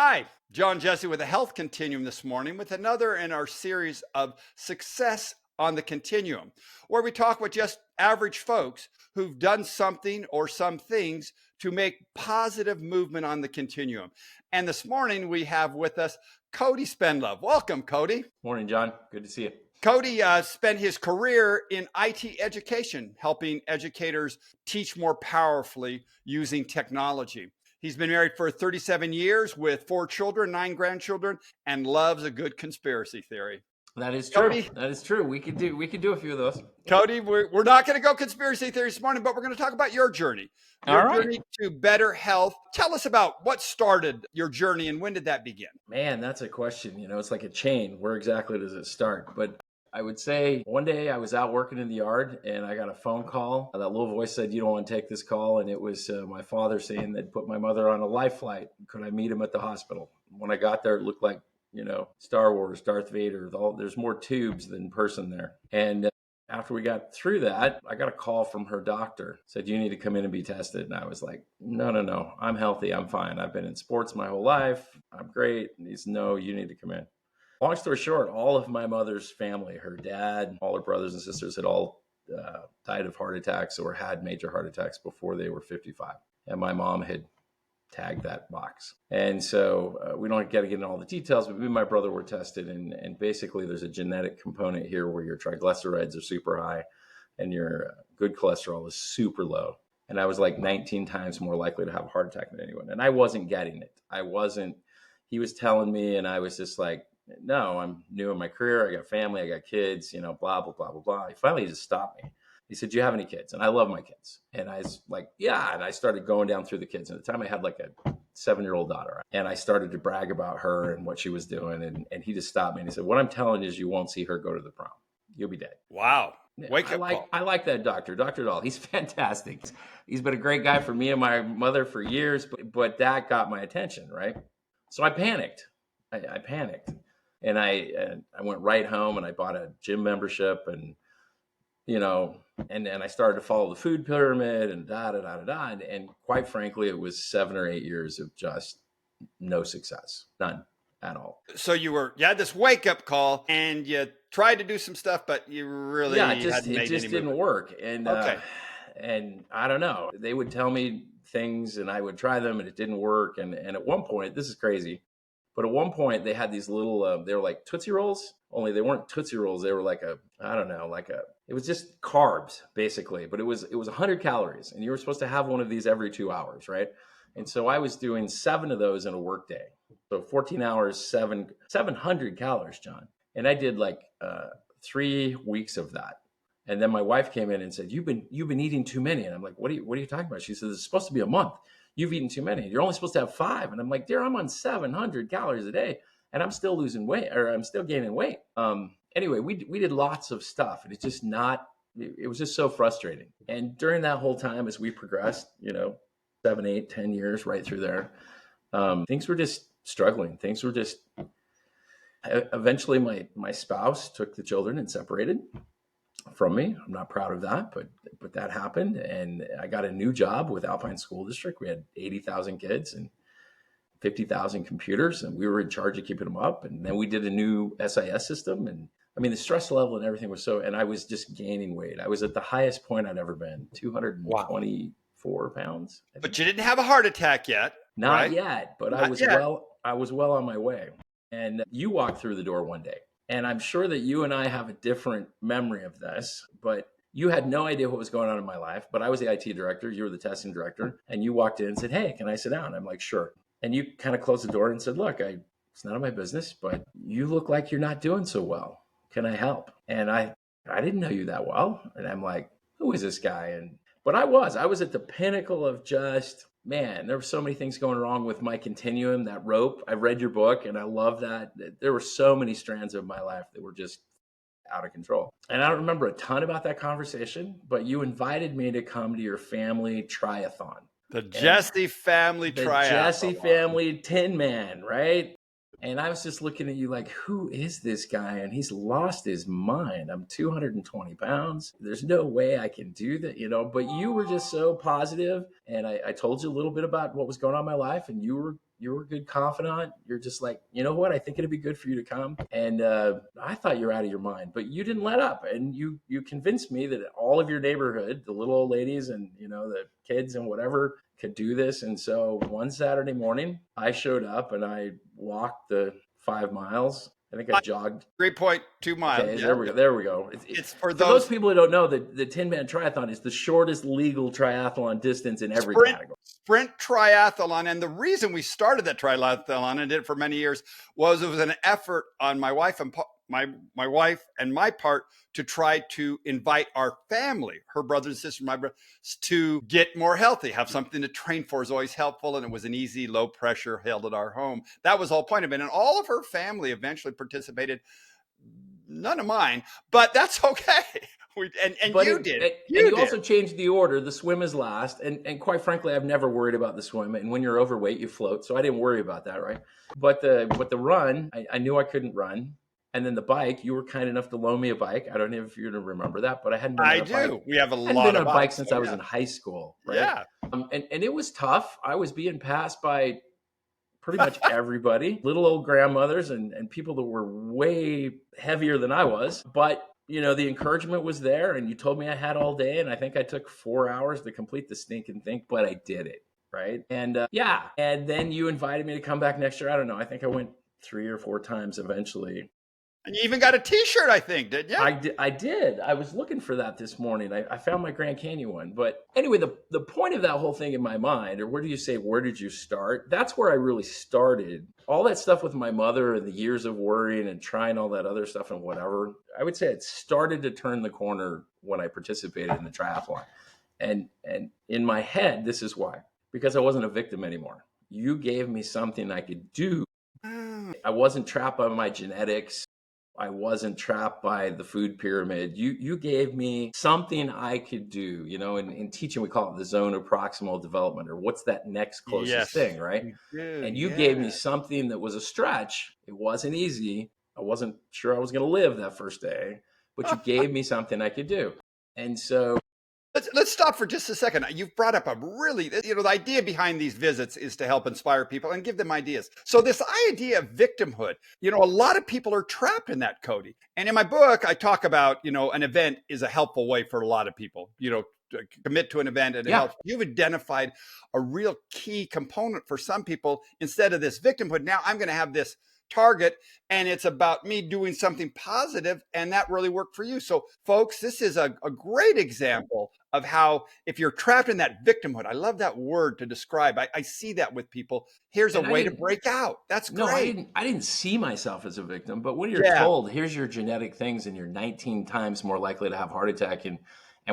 Hi, John Jesse with a Health Continuum this morning with another in our series of Success on the Continuum, where we talk with just average folks who've done something or some things to make positive movement on the continuum. And this morning we have with us Cody Spendlove. Welcome, Cody. Morning, John. Good to see you. Cody spent his career in IT education, helping educators teach more powerfully using technology. He's been married for 37 years with 4 children, 9 grandchildren, and loves a good conspiracy theory. That is true. Cody, That is true. We could do a few of those. Cody, we're not going to go conspiracy theory this morning, but we're going to talk about your journey All right. to better health. Tell us about what started your journey and when did that begin? Man, that's a question. It's like a chain. Where exactly does it start? But I would say one day I was out working in the yard and I got a phone call. That little voice said, "You don't want to take this call." And it was my father saying they'd put my mother on a life flight. Could I meet him at the hospital? When I got there, it looked like, Star Wars, Darth Vader. There's more tubes than person there. And after we got through that, I got a call from her doctor. Said, "You need to come in and be tested." And I was like, no. I'm healthy. I'm fine. I've been in sports my whole life. I'm great. And he's, "No, you need to come in." Long story short, all of my mother's family, her dad, all her brothers and sisters had all died of heart attacks or had major heart attacks before they were 55. And my mom had tagged that box. And so we don't get into all the details, but me and my brother were tested. And basically there's a genetic component here where your triglycerides are super high and your good cholesterol is super low. And I was like 19 times more likely to have a heart attack than anyone. And I wasn't getting it. He was telling me, and I was just like, no, I'm new in my career. I got family, I got kids, blah, blah, blah, blah, blah. He finally just stopped me. He said, "Do you have any kids?" And I love my kids. And I was like, yeah. And I started going down through the kids. And at the time I had like a 7-year-old daughter. And I started to brag about her and what she was doing. And he just stopped me and he said, "What I'm telling you is you won't see her go to the prom. You'll be dead." Wow. Wake up call. I like that doctor, Dr. Dahl. He's fantastic. He's been a great guy for me and my mother for years, but that got my attention, right? So I panicked. I panicked. And I went right home and I bought a gym membership and, and I started to follow the food pyramid and And quite frankly, it was 7 or 8 years of just no success, none at all. So you had this wake up call and you tried to do some stuff, but you really it hadn't made just any didn't movement. work. And Okay. and I don't know. They would tell me things and I would try them and it didn't work. And at one point, this is crazy. But at one point, they had these little, they were like Tootsie Rolls, only they weren't Tootsie Rolls. They were like it was just carbs, basically. But it was 100 calories. And you were supposed to have one of these every 2 hours, right? And so I was doing 7 of those in a work day. So 14 hours, 700 calories, John. And I did like 3 weeks of that. And then my wife came in and said, you've been eating too many. And I'm like, what are you talking about? She said, "It's supposed to be a month. You've eaten too many. You're only supposed to have 5." And I'm like, "Dear, I'm on 700 calories a day and I'm still losing weight or I'm still gaining weight." Anyway, we did lots of stuff and it was just so frustrating. And during that whole time, as we progressed, 7, 8, 10 years right through there, things were just struggling. Things were just, eventually my spouse took the children and separated from me. I'm not proud of that, but that happened. And I got a new job with Alpine School District. We had 80,000 kids and 50,000 computers, and we were in charge of keeping them up. And then we did a new SIS system. And I mean, the stress level and everything was and I was just gaining weight. I was at the highest point I'd ever been, 224 pounds. But you didn't have a heart attack yet. Not right? yet, but Not yet. I was well on my way. And you walked through the door one day. And I'm sure that you and I have a different memory of this, but you had no idea what was going on in my life. But I was the IT director. You were the testing director. And you walked in and said, "Hey, can I sit down?" I'm like, "Sure." And you kind of closed the door and said, "Look, it's none of my business, but you look like you're not doing so well. Can I help?" And I didn't know you that well. And I'm like, "Who is this guy?" But I was at the pinnacle of just, man, there were so many things going wrong with my continuum, that rope. I read your book and I love that. There were so many strands of my life that were just out of control. And I don't remember a ton about that conversation, but you invited me to come to your family triathlon. The Jesse family triathlon. The Jesse family Tin Man, right? And I was just looking at you like, who is this guy? And he's lost his mind. I'm 220 pounds. There's no way I can do that, you know. But you were just so positive, and I told you a little bit about what was going on in my life, and you were a good confidant. You're just like, you know what? I think it'd be good for you to come. And I thought you're out of your mind, but you didn't let up, and you convinced me that all of your neighborhood, the little old ladies and the kids and whatever, could do this. And so one Saturday morning, I showed up and I walked the 5 miles. I think I jogged. 3.2 miles. Okay, Yeah. there we go. It's for For those those people who don't know, the Tin Man Triathlon is the shortest legal triathlon distance in every sprint category. sprint triathlon. And the reason we started that triathlon and did it for many years was it was an effort on my wife and my wife and my part to try to invite our family, her brothers and sisters, my brothers, to get more healthy. Have something to train for is always helpful, and it was an easy, low pressure held at our home. That was the whole point of it, and all of her family eventually participated. None of mine, but that's okay. And But you did. and You you did. also changed the order. The swim is last, and quite frankly, I've never worried about the swim. And when you're overweight, you float, so I didn't worry about that, right? But the run, I knew I couldn't run, and then the bike, you were kind enough to loan me a bike. I don't know if you remember that, but I hadn't been on I a bike. do. We have a Hadn't lot been of on a bike bikes. since So I was yeah. in high school, right? Yeah. And it was tough. I was being passed by pretty much everybody, little old grandmothers and people that were way heavier than I was. But, the encouragement was there, and you told me I had all day. And I think I took 4 hours to complete the stinking thing, but I did it. Right. And yeah. And then you invited me to come back next year. I don't know. I think I went 3 or 4 times eventually. And you even got a T-shirt, I think, didn't you? I did. I was looking for that this morning. I found my Grand Canyon one. But anyway, the point of that whole thing in my mind, or where do you say, where did you start? That's where I really started. All that stuff with my mother and the years of worrying and trying all that other stuff and whatever. I would say it started to turn the corner when I participated in the triathlon. And in my head, this is why. Because I wasn't a victim anymore. You gave me something I could do. Oh, I wasn't trapped by my genetics. I wasn't trapped by the food pyramid. You gave me something I could do. In teaching, we call it the zone of proximal development, or what's that next closest yes, thing, right? you do. And you Yeah. gave me something that was a stretch. It wasn't easy. I wasn't sure I was going to live that first day, but you gave me something I could do. And so Let's stop for just a second. You've brought up a really, the idea behind these visits is to help inspire people and give them ideas. So this idea of victimhood, a lot of people are trapped in that, Cody. And in my book, I talk about, an event is a helpful way for a lot of people, to commit to an event and it yeah, helps. You've identified a real key component for some people. Instead of this victimhood, now I'm going to have this target and it's about me doing something positive, and that really worked for you. So folks, this is a great example of how, if you're trapped in that victimhood, I love that word to describe. I see that with people. Here's a and I way to didn't. break out. That's No, I great. didn't. I didn't see myself as a victim. But when you're Yeah. told, here's your genetic things, and you're 19 times more likely to have heart attack, and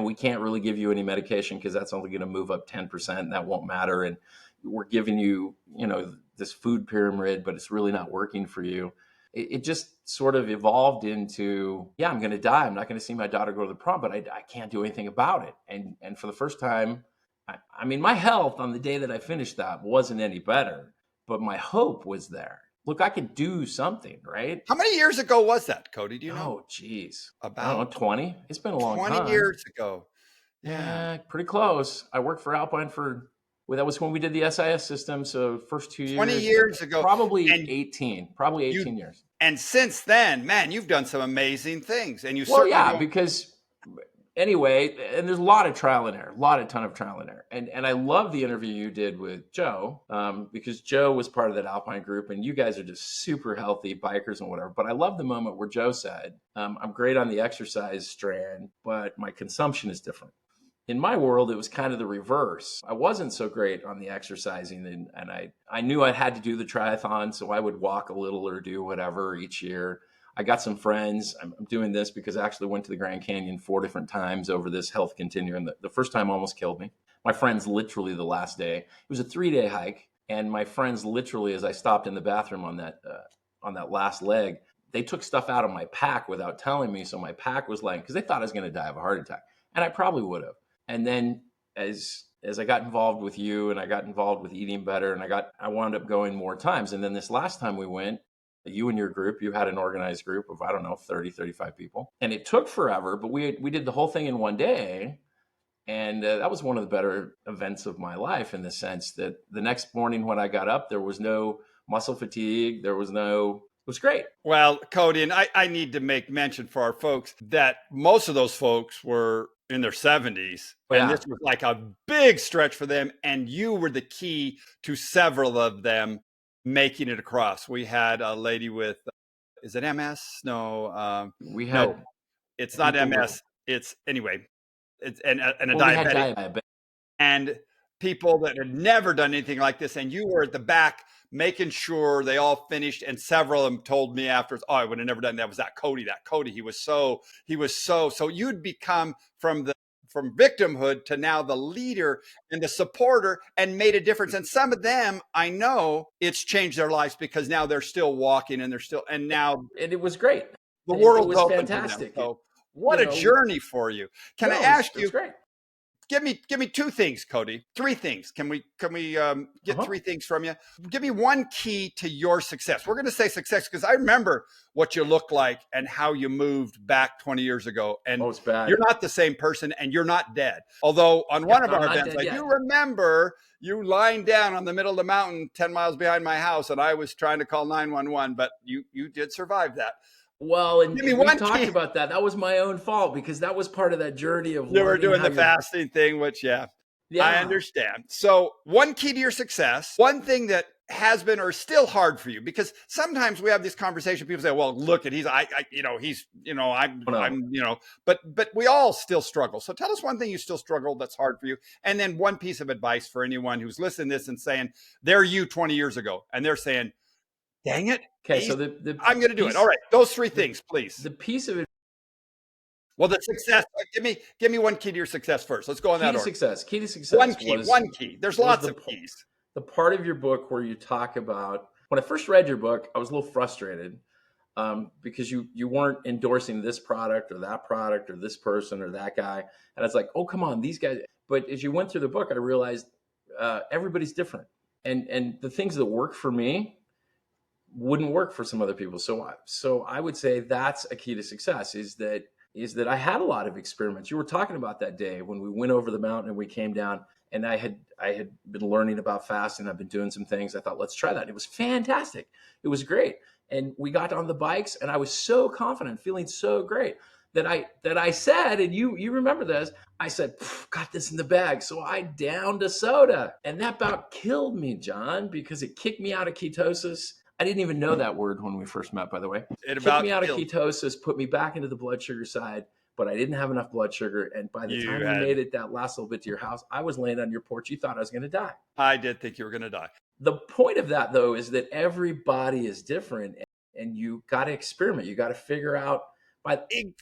we can't really give you any medication because that's only going to move up 10%, and that won't matter. And we're giving you, this food pyramid, but it's really not working for you. It just sort of evolved into, yeah, I'm going to die. I'm not going to see my daughter go to the prom, but I can't do anything about it. And for the first time, I mean, my health on the day that I finished that wasn't any better, but my hope was there. Look, I could do something, right? How many years ago was that, Cody? Do you know? Oh, geez. I don't know, About 20. It's been a long 20 time. years ago. Yeah. Pretty close. I worked for Alpine well, that was when we did the SIS system. So first 20 2 years, years ago. probably And 18, probably you 18 years. and since then, man, you've done some amazing things, and you Well, certainly yeah, won't. because anyway, and there's a lot of trial and error, ton of trial and error. And I love the interview you did with Joe, because Joe was part of that Alpine group, and you guys are just super healthy bikers and whatever. But I love the moment where Joe said, I'm great on the exercise strand, but my consumption is different. In my world, it was kind of the reverse. I wasn't so great on the exercising, and I knew I had to do the triathlon, so I would walk a little or do whatever each year. I got some friends. I'm doing this because I actually went to the Grand Canyon 4 different times over this health continuum. The first time almost killed me. My friends literally the last day. It was a 3-day hike, and my friends literally, as I stopped in the bathroom on that last leg, they took stuff out of my pack without telling me. So my pack was lying because they thought I was going to die of a heart attack, and I probably would have. And then as I got involved with you and I got involved with eating better, and I wound up going more times. And then this last time we went, You and your group, you had an organized group of, I don't know, 30, 35 people. And it took forever, but we did the whole thing in one day. And that was one of the better events of my life, in the sense that the next morning when I got up, there was no muscle fatigue. It was great. Well, Cody, and I need to make mention for our folks that most of those folks were in their 70s. Oh, And yeah. this was like a big stretch for them. And you were the key to several of them making it across. We had a lady with, is it MS? No, We no, had it's not people with, MS. It's anyway, it's and a well, we had diabetic. diabetic. And people that had never done anything like this. And you were at the back making sure they all finished. And several of them told me afterwards, oh, I would have never done that. Was that Cody. He was so you'd become from victimhood to now the leader and the supporter, and made a difference. And some of them, I know it's changed their lives, because now they're still walking, and now And it was great. the It world's was open to them. fantastic. So what a You know, journey for you. Can I no, ask it was you, great. give me two things, Cody. Three things. Can we get three things from you? Give me one key to your success. We're going to say success because I remember what you looked like and how you moved back 20 years ago. And Oh, it's bad. you're not the same person, and you're not dead. Although on Yeah, one of I'm our not events, dead I yet. do remember you lying down on the middle of the mountain 10 miles behind my house, and I was trying to call 911, but you did survive that. Well, and Give me we've one talked key. about that. That was my own fault, because that was part of that journey of You were learning doing how the your, fasting thing, which, yeah, I yeah. understand. So, one key to your success, one thing that has been or is still hard for you, because sometimes we have this conversation. People say, "Well, look at Oh, no. but we all still struggle." So, tell us one thing you still struggle that's hard for you, and then one piece of advice for anyone who's listening to this and saying they're you 20 years ago, and they're saying, "Dang it, Okay, so I'm going to do it." All right, those three the things, please. the piece of it, Well, the success. Give me one key to your success first. Let's go in that order. key to success One key. One key. There's was lots of keys. the part of your book where you talk about, when I first read your book, I was a little frustrated, because you weren't endorsing this product or this person or that guy, and I was like, oh, come on, these guys. But as you went through the book, I realized everybody's different, and the things that work for me wouldn't work for some other people. So I would say that's a key to success, is that I had a lot of experiments. You were talking about that day when we went over the mountain and we came down, and I had been learning about fasting. I've been doing some things. I thought, let's try that. And it was fantastic. It was great. And we got on the bikes, and I was so confident, feeling so great, that I said, and you remember this, I said, got this in the bag. So I downed a soda, and that about killed me, John, because it kicked me out of ketosis. I didn't even know that word when we first met, by the way. It Kicked about me out of killed ketosis, put me back into the blood sugar side, but I didn't have enough blood sugar. And by the you time we had. made it that last little bit to your house, I was laying on your porch. You thought I was going to die. I did think you were going to die. The point of that, though, is that everybody is different, and you got to experiment. You got to figure out. By the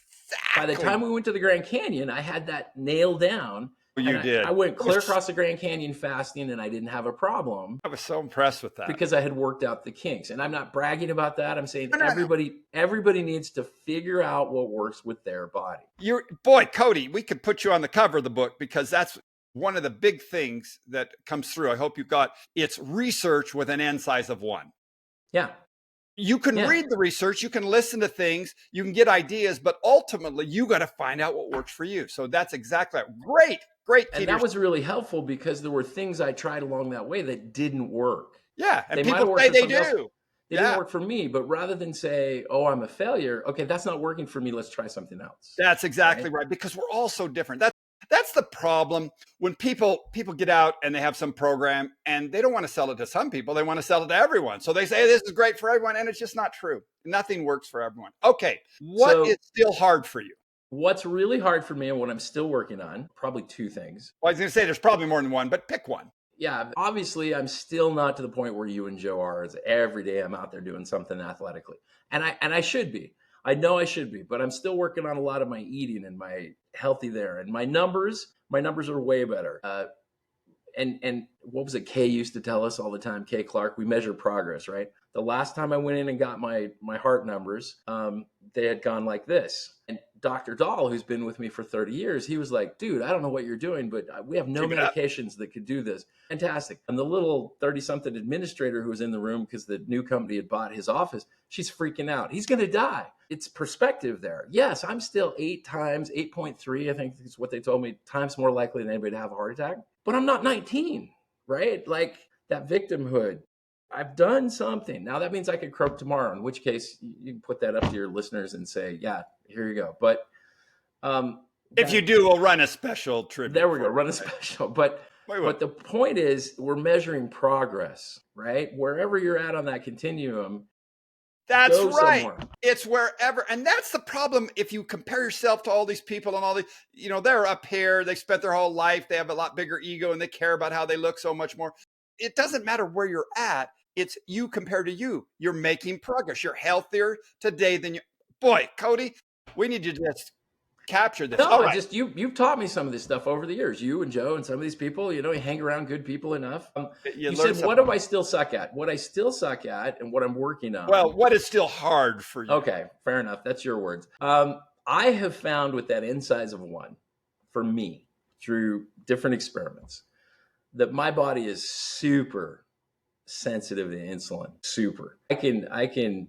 Exactly. time we went to the Grand Canyon, I had that nailed down. You did. I went clear across the Grand Canyon fasting, and I didn't have a problem I was so impressed with that. because I had worked out the kinks. And I'm not bragging about that. I'm saying No. everybody needs to figure out what works with their body. Boy, Cody, we could put you on the cover of the book, because that's one of the big things that comes through. I hope you've got it's research with an N size of 1. Yeah. You can read the research, you can listen to things, you can get ideas, but ultimately you got to find out what works for you. So that's exactly right. Great. And that was really helpful, because there were things I tried along that way that didn't work. Yeah. And They might people have worked say for they somebody else. do. They didn't work for me, but rather than say, oh, I'm a failure, okay, that's not working for me, let's try something else. That's exactly right, because we're all so different. That's the problem when people get out and they have some program and they don't want to sell it to some people. They want to sell it to everyone. So they say, hey, this is great for everyone. And it's just not true. Nothing works for everyone. Okay. What is still hard for you? What's really hard for me, and what I'm still working on, probably two things. Well, I was going to say there's probably more than one, but pick one. Yeah, obviously I'm still not to the point where you and Joe are. Is every day I'm out there doing something athletically. And I should be. I know I should be, but I'm still working on a lot of my eating and my healthy there. And my numbers are way better. And what was it Kay used to tell us all the time, Kay Clark, we measure progress, right? The last time I went in and got my heart numbers, they had gone like this. And Dr. Dahl, who's been with me for 30 years, he was like, dude, I don't know what you're doing, but we have no Keep it up. medications that could do this. Fantastic. And the little 30-something administrator who was in the room because the new company had bought his office, she's freaking out. He's going to die. It's perspective there. Yes, I'm still 8.3, I think is what they told me, times more likely than anybody to have a heart attack. But I'm not 19, right? Like that victimhood. I've done something. Now that means I could croak tomorrow, in which case you can put that up to your listeners and say, yeah, here you go. But if you do, we'll run a special tribute. There we go, run a special. But the point is we're measuring progress, right? Wherever you're at on that continuum. That's right. Somewhere. It's wherever. And that's the problem. If you compare yourself to all these people and all these, they're up here, they spent their whole life, they have a lot bigger ego and they care about how they look so much more. It doesn't matter where you're at. It's you compared to you. You're making progress. You're healthier today than you. Boy, Cody, we need to just capture this. No, right. You've taught me some of this stuff over the years. You and Joe and some of these people, you hang around good people enough. You said, what do I still suck at? What I still suck at and what I'm working on. Well, what is still hard for you? Okay, fair enough. That's your words. I have found with that N size of 1, for me, through different experiments, that my body is super sensitive to insulin. Super. I can,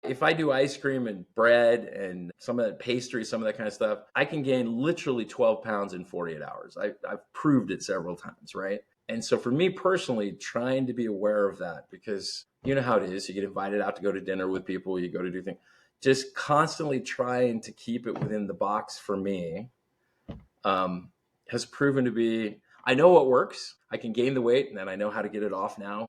if I do ice cream and bread and some of that pastry, some of that kind of stuff, I can gain literally 12 pounds in 48 hours. I've proved it several times, right? And so for me personally, trying to be aware of that, because you know how it is. You get invited out to go to dinner with people, you go to do things. Just constantly trying to keep it within the box for me has proven to be, I know what works. I can gain the weight and then I know how to get it off now.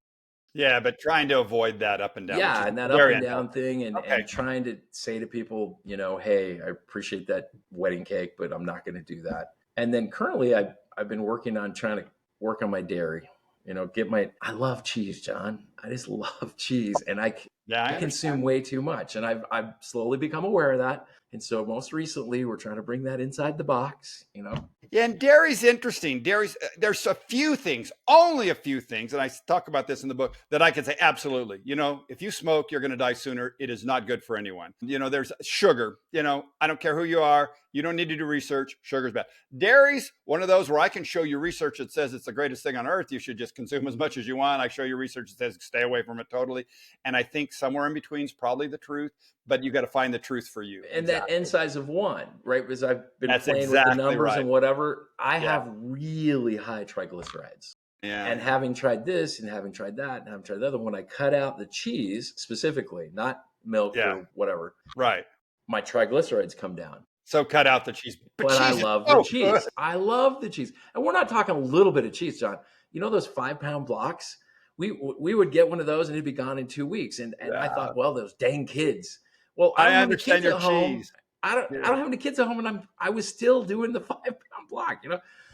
Yeah, but trying to avoid that up and down. Yeah, and that up and down thing and trying to say to people, hey, I appreciate that wedding cake, but I'm not going to do that. And then currently I've been working on trying to work on my dairy, I love cheese, John. I just love cheese. And I consume way too much. And I've slowly become aware of that. And so most recently we're trying to bring that inside the box, Yeah, and dairy's interesting. There's a few things, only a few things, and I talk about this in the book, that I can say absolutely. If you smoke, you're going to die sooner. It is not good for anyone. There's sugar. I don't care who you are. You don't need to do research. Sugar's bad. Dairy's one of those where I can show you research that says it's the greatest thing on earth. You should just consume as much as you want. I show you research that says stay away from it totally. And I think somewhere in between is probably the truth, but you got to find the truth for you. And exactly. That N size of 1, right? Because I've been playing with the numbers and whatever. I have really high triglycerides. Yeah. And having tried this and having tried that and having tried the other, when I cut out the cheese specifically, not milk or whatever, right, my triglycerides come down. So cut out the cheese. But I love the cheese. I love the cheese. And we're not talking a little bit of cheese, John. Those 5-pound blocks? We would get one of those and it'd be gone in 2 weeks. And I thought, well, those dang kids. Well, I understand your cheese. I don't have any kids at home, and I was still doing the 5-pound block.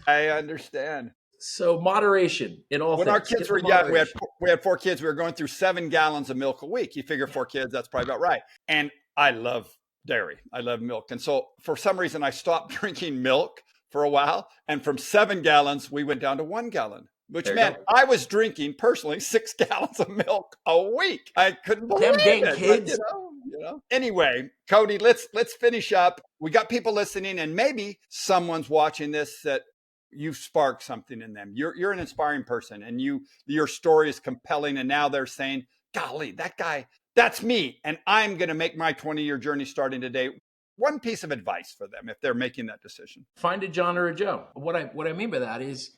I understand. So moderation in all things. When our kids were young, we had 4 kids. We were going through 7 gallons of milk a week. You figure 4 kids, that's probably about right. And I love dairy. I love milk. And so for some reason, I stopped drinking milk for a while. And from 7 gallons, we went down to 1 gallon. Which meant I was drinking personally 6 gallons of milk a week. I couldn't believe it. Kids. But, Anyway, Cody, let's finish up. We got people listening, and maybe someone's watching this that you've sparked something in them. You're an inspiring person, and your story is compelling. And now they're saying, "Golly, that guy, that's me, and I'm going to make my 20-year journey starting today." One piece of advice for them if they're making that decision: find a John or a Joe. What I mean by that is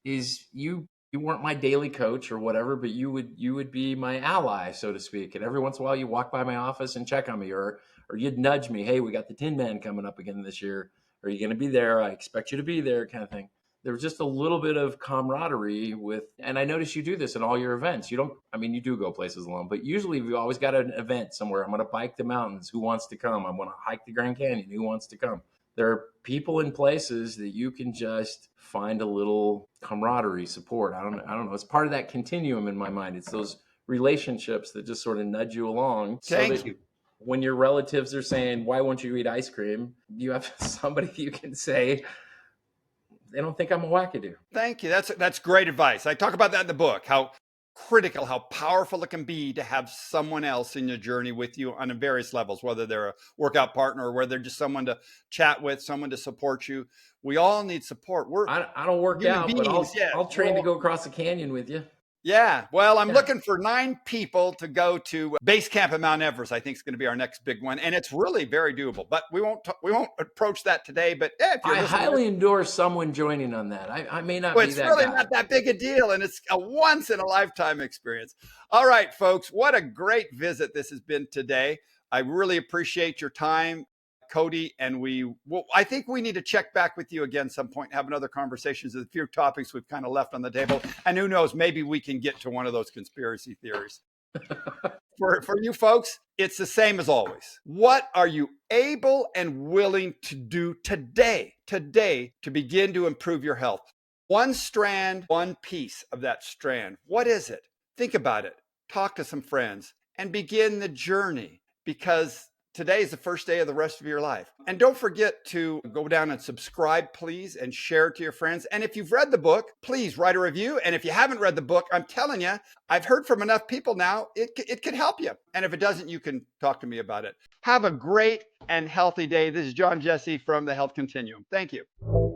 you weren't my daily coach or whatever, but you would be my ally, so to speak. And every once in a while you walk by my office and check on me, or you'd nudge me, hey, we got the Tin Man coming up again this year. Are you going to be there? I expect you to be there, kind of thing. There was just a little bit of camaraderie and I notice you do this in all your events. You do go places alone, but usually you've always got an event somewhere. I'm going to bike the mountains. Who wants to come? I'm going to hike the Grand Canyon. Who wants to come? There are people in places that you can just find a little camaraderie, support. I don't know. It's part of that continuum in my mind. It's those relationships that just sort of nudge you along. Thank you. When your relatives are saying, why won't you eat ice cream? You have somebody you can say, they don't think I'm a wackadoo. Thank you. That's great advice. I talk about that in the book, how critical how powerful it can be to have someone else in your journey with you on various levels, whether they're a workout partner or whether they're just someone to chat with, someone to support you. We all need support. We're I don't work human out, but beings. Yeah. I'll train to go across the canyon with you. Yeah. Well, I'm Yeah. looking for 9 people to go to base camp at Mount Everest. I think it's going to be our next big one. And it's really very doable, but we won't approach that today. But yeah, if you're I listening to this, highly endorse someone joining on that. I may not well, be it's that really guy. not that big a deal. And it's a once in a lifetime experience. All right, folks, what a great visit this has been today. I really appreciate your time, Cody. And I think we need to check back with you again some point, have another conversations. There's a few topics we've kind of left on the table. And who knows, maybe we can get to one of those conspiracy theories. For you folks, it's the same as always. What are you able and willing to do today to begin to improve your health? One strand, one piece of that strand. What is it? Think about it. Talk to some friends and begin the journey, because today is the first day of the rest of your life. And don't forget to go down and subscribe, please, and share it to your friends. And if you've read the book, please write a review. And if you haven't read the book, I'm telling you, I've heard from enough people now, it could help you. And if it doesn't, you can talk to me about it. Have a great and healthy day. This is John Jesse from the Health Continuum. Thank you.